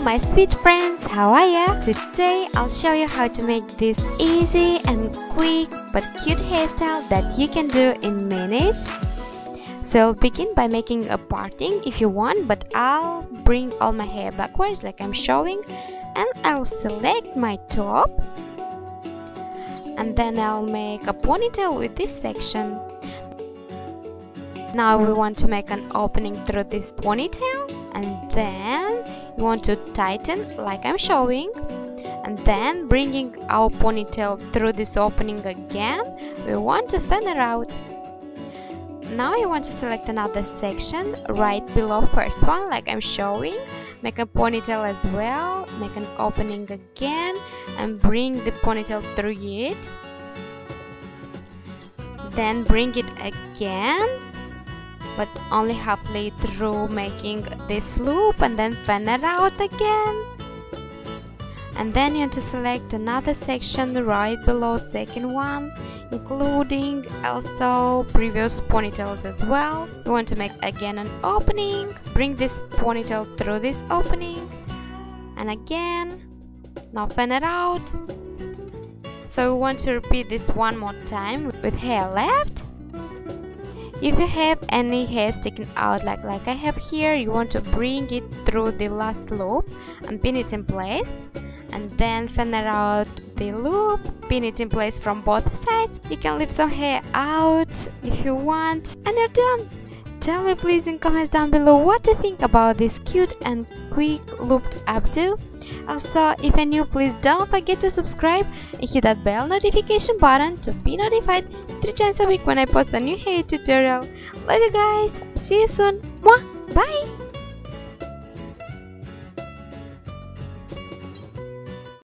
my sweet friends, how are ya? Today I'll show you how to make this easy and quick but cute hairstyle that you can do in minutes. So begin by making a parting if you want, but I'll bring all my hair backwards like I'm showing, and I'll select my top, and then I'll make a ponytail with this section. Now we want to make an opening through this ponytail, and then you want to tighten like I'm showing, and then bringing our ponytail through this opening again, we want to fan it out. Now you want to select another section right below first one like I'm showing, make a ponytail as well, make an opening again and bring the ponytail through it, then bring it again but only halfway through, making this loop, and then fan it out again. And then you want to select another section right below second one, including also previous ponytails as well. You want to make again an opening, bring this ponytail through this opening, and again, now fan it out. So we want to repeat this one more time with hair left. If you have any hair sticking out like I have here, you want to bring it through the last loop and pin it in place, and then fan it out the loop, pin it in place from both sides. You can leave some hair out if you want, and you're done. Tell me please in comments down below what you think about this cute and quick looped updo. Also, if you're new, please don't forget to subscribe and hit that bell notification button to be notified 3 times a week when I post a new hair tutorial. Love you guys. See you soon. Mwah. Bye.